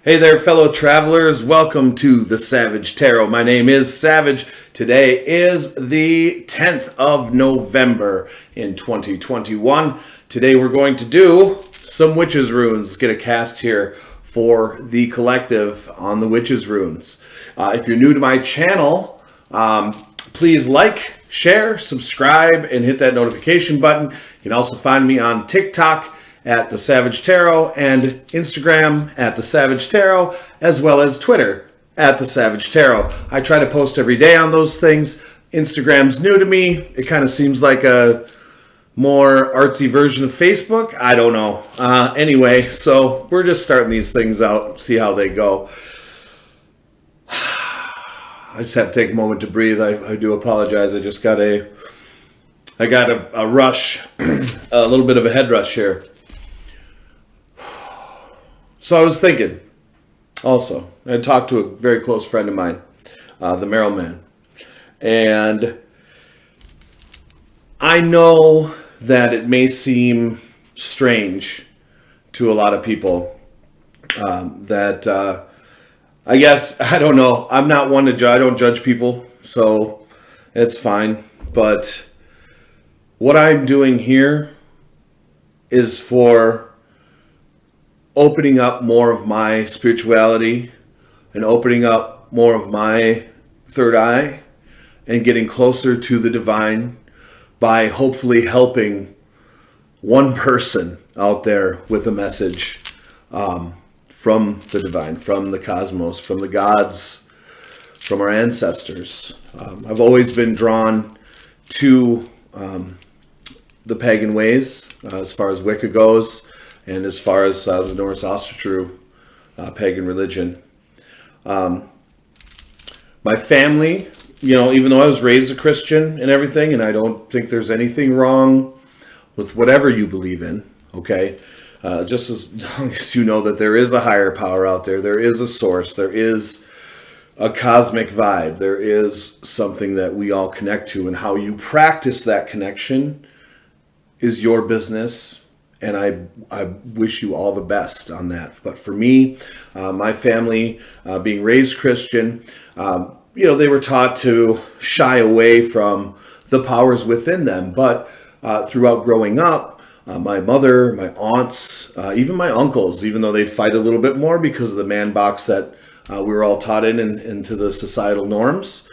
Hey there, fellow travelers. Welcome to the Savage Tarot. My name is Savage. Today is the 10th of November in 2021. Today we're going to do some Witches runes. Let's get a cast here for the collective on the Witches runes. If you're new to my channel, please like, share, subscribe, and hit that notification button. You can also find me on TikTok at The Savage Tarot and Instagram at The Savage Tarot, as well as Twitter at The Savage Tarot. I try to post every day on those things. Instagram's new to me. It kind of seems like a more artsy version of Facebook. I don't know. Anyway, so we're just starting these things out, see how they go. I just have to take a moment to breathe. I do apologize. I got a rush, a little bit of a head rush here. So I was thinking, also, I talked to a very close friend of mine, the Merrill Man. And I know that it may seem strange to a lot of people that I guess, I don't know, I'm not one to judge, I don't judge people, so it's fine. But what I'm doing here is for opening up more of my spirituality and opening up more of my third eye and getting closer to the divine by hopefully helping one person out there with a message from the divine, from the cosmos, from the gods, from our ancestors. I've always been drawn to the pagan ways as far as Wicca goes, and as far as the Norse Ostrotru pagan religion. My family, even though I was raised a Christian and everything, and I don't think there's anything wrong with whatever you believe in, okay? Just as long as you know that there is a higher power out there, there is a source, there is a cosmic vibe, there is something that we all connect to, and how you practice that connection is your business. And I wish you all the best on that. But for me, my family, being raised Christian, they were taught to shy away from the powers within them. But throughout growing up, my mother, my aunts, even my uncles, even though they'd fight a little bit more because of the man box that we were all taught into the societal norms,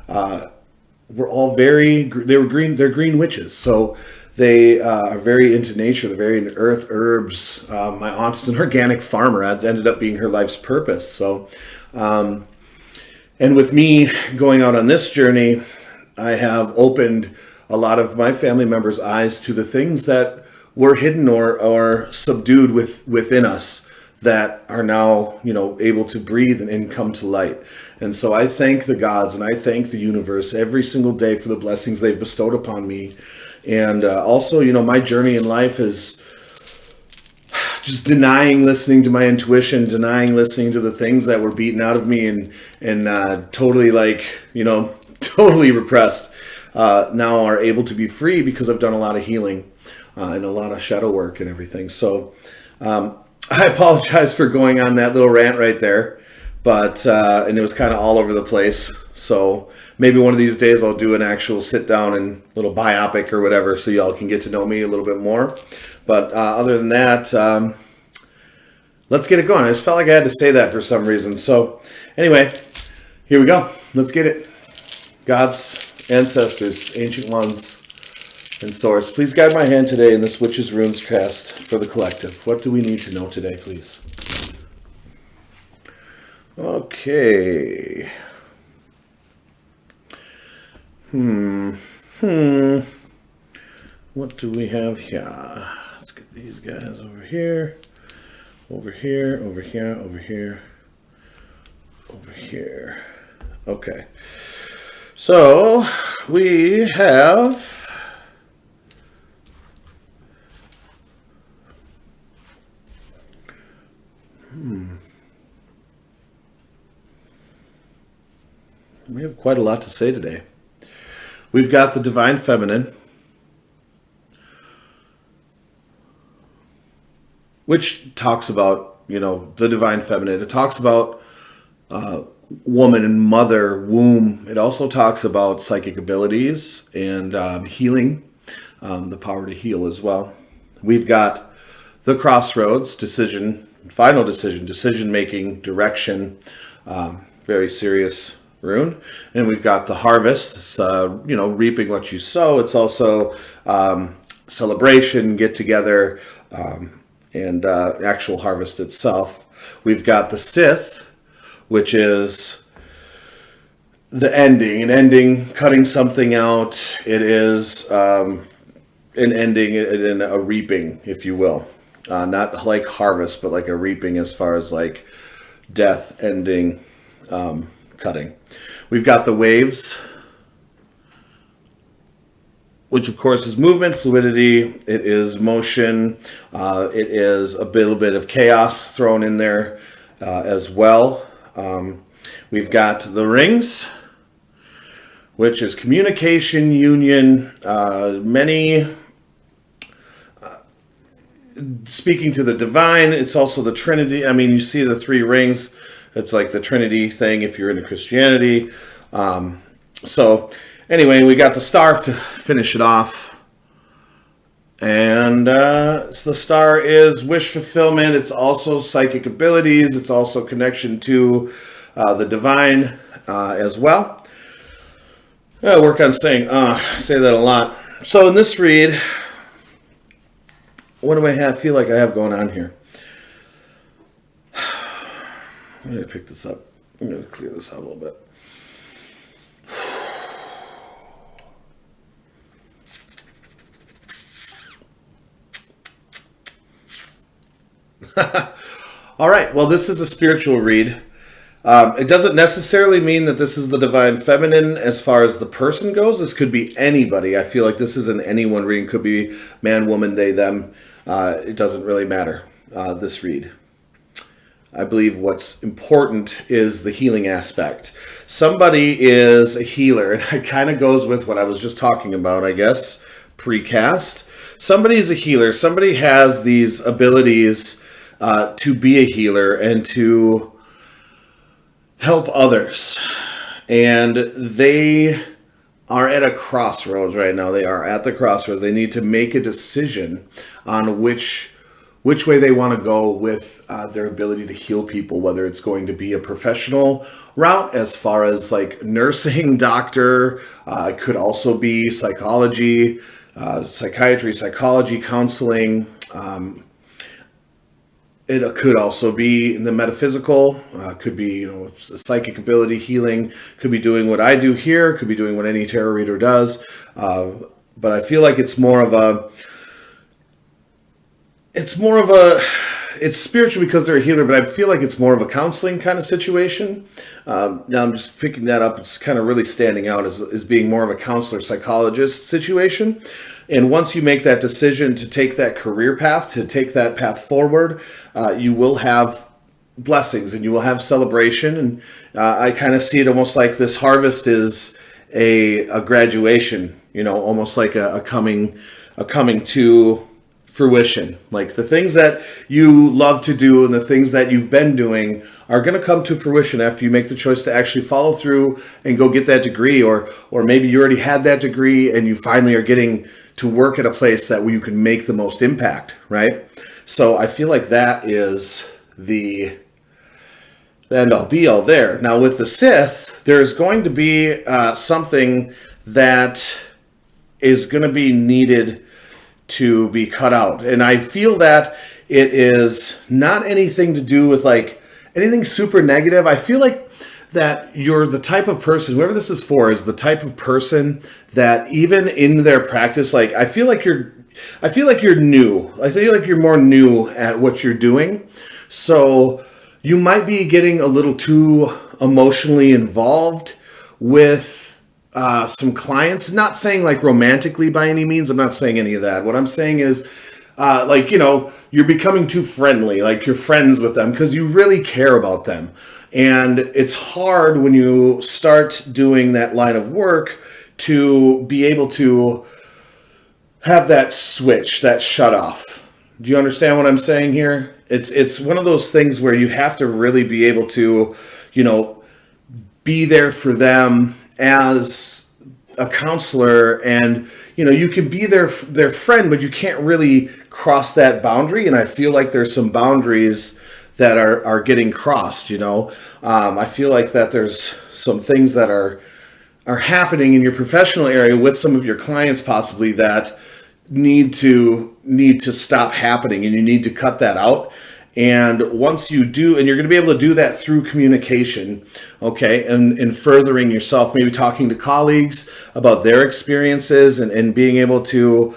were all they're green witches. So they are very into nature. They're very into earth, herbs. My aunt is an organic farmer. That ended up being her life's purpose. So, and with me going out on this journey, I have opened a lot of my family members' eyes to the things that were hidden or subdued within us that are now, able to breathe and come to light. And so I thank the gods and I thank the universe every single day for the blessings they've bestowed upon me. And also, my journey in life is just denying listening to my intuition, denying listening to the things that were beaten out of me and totally totally repressed, now are able to be free because I've done a lot of healing and a lot of shadow work and everything. So I apologize for going on that little rant right there, but and it was kind of all over the place. So maybe one of these days I'll do an actual sit down and little biopic or whatever so y'all can get to know me a little bit more. But other than that, let's get it going. I just felt like I had to say that for some reason. So anyway, here we go. Let's get it. Gods, ancestors, ancient ones, and source. Please guide my hand today in this Witches Runes cast for the collective. What do we need to know today, please? Okay. What do we have here? Let's get these guys over here. Over here, over here, over here. Over here. Okay. So, we have we have quite a lot to say today. We've got the Divine Feminine, which talks about the divine feminine. It talks about woman and mother, womb. It also talks about psychic abilities and healing, the power to heal as well. We've got the crossroads, final decision making, direction, very serious rune. And we've got the harvest, it's, reaping what you sow. It's also celebration, get together, and actual harvest itself. We've got the Sith, which is the ending, cutting something out. It is an ending and a reaping, if you will. Not like harvest, but like a reaping as far as like death, ending, cutting. We've got the waves, which of course is movement, fluidity. It is motion. It is a little bit of chaos thrown in there as well. We've got the rings, which is communication, union, speaking to the divine. It's also the Trinity. I mean, you see the three rings. It's like the Trinity thing if you're into Christianity. So anyway, we got the star to finish it off. And so the star is wish fulfillment. It's also psychic abilities. It's also connection to the divine as well. I work on saying, say that a lot. So in this read, what do I feel like I have going on here? I'm going to pick this up. I'm going to clear this out a little bit. All right. Well, this is a spiritual read. It doesn't necessarily mean that this is the divine feminine as far as the person goes. This could be anybody. I feel like this is an anyone reading. Could be man, woman, they, them. It doesn't really matter, this read. I believe what's important is the healing aspect. Somebody is a healer, and it kind of goes with what I was just talking about, I guess, precast. Somebody is a healer. Somebody has these abilities to be a healer and to help others. And they are at a crossroads right now. They are at the crossroads. They need to make a decision on which way they want to go with their ability to heal people, whether it's going to be a professional route as far as like nursing, doctor, it could also be psychology, psychiatry, psychology, counseling. It could also be in the metaphysical, could be, psychic ability, healing, could be doing what I do here, could be doing what any tarot reader does. But I feel like it's spiritual because they're a healer, but I feel like it's more of a counseling kind of situation. Now I'm just picking that up. It's kind of really standing out as being more of a counselor, psychologist situation. And once you make that decision to take that career path, to take that path forward, you will have blessings and you will have celebration. And I kind of see it almost like this harvest is a graduation, almost like a coming to fruition. Like the things that you love to do and the things that you've been doing are going to come to fruition after you make the choice to actually follow through and go get that degree, or maybe you already had that degree and you finally are getting to work at a place that where you can make the most impact, right? So I feel like that is the end all be all there. Now with the Sith, there's going to be something that is going to be needed to be cut out. And I feel that it is not anything to do with like anything super negative. I feel like that you're the type of person, whoever this is for, is the type of person that even in their practice, like I feel like you're new. I feel like you're more new at what you're doing. So you might be getting a little too emotionally involved with some clients. Not saying like romantically by any means. I'm not saying any of that. What I'm saying is you're becoming too friendly, like you're friends with them because you really care about them. And it's hard when you start doing that line of work to be able to have that switch, that shut off, Do you understand what I'm saying here? It's one of those things where you have to really be able to, you know, be there for them as a counselor, and you know, you can be their friend, but you can't really cross that boundary. And I feel like there's some boundaries that are getting crossed. You know, I feel like that there's some things that are happening in your professional area with some of your clients possibly that need to stop happening, and you need to cut that out. And once you do, and you're going to be able to do that through communication, okay, and furthering yourself, maybe talking to colleagues about their experiences, and being able to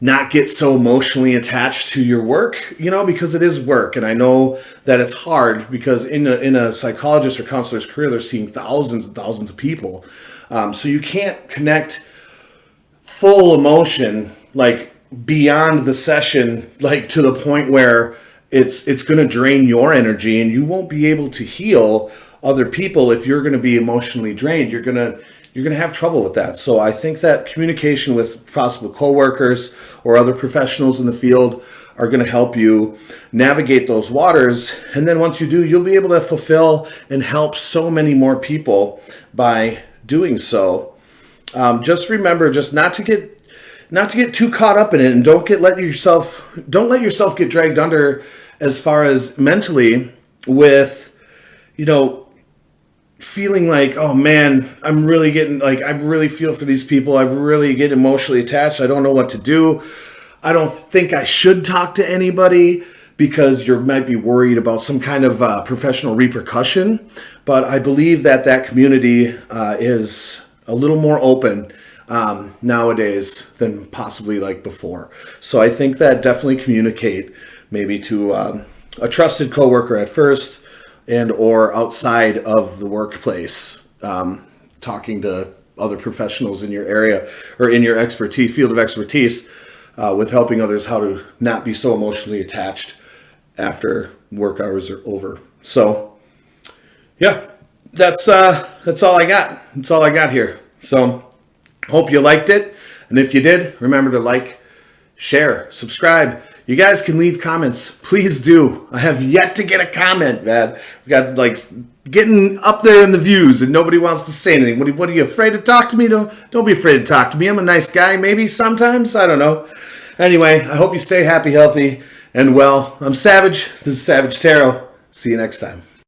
not get so emotionally attached to your work, you know, because it is work. And I know that it's hard because in a psychologist or counselor's career, they're seeing thousands and thousands of people. So you can't connect full emotion, like beyond the session, like to the point where it's going to drain your energy, and you won't be able to heal other people if you're going to be emotionally drained. You're going to have trouble with that. So I think that communication with possible coworkers or other professionals in the field are going to help you navigate those waters. And then once you do, you'll be able to fulfill and help so many more people by doing so. Just remember, just not to get too caught up in it, and don't let yourself get dragged under as far as mentally with, you know, feeling like, oh man, I'm really getting, like, I really feel for these people. I really get emotionally attached. I don't know what to do. I don't think I should talk to anybody, because you might be worried about some kind of professional repercussion. But I believe that community is a little more open nowadays than possibly like before. So I think that definitely communicate maybe to a trusted coworker at first, and or outside of the workplace, talking to other professionals in your area or in your field of expertise, with helping others how to not be so emotionally attached after work hours are over. So yeah, that's all I got. That's all I got here. So hope you liked it. And if you did, remember to like, share, subscribe. You guys can leave comments. Please do. I have yet to get a comment, man. We got like getting up there in the views, and nobody wants to say anything. What are you, afraid to talk to me? Don't be afraid to talk to me. I'm a nice guy, maybe sometimes. I don't know. Anyway, I hope you stay happy, healthy, and well. I'm Savage. This is Savage Tarot. See you next time.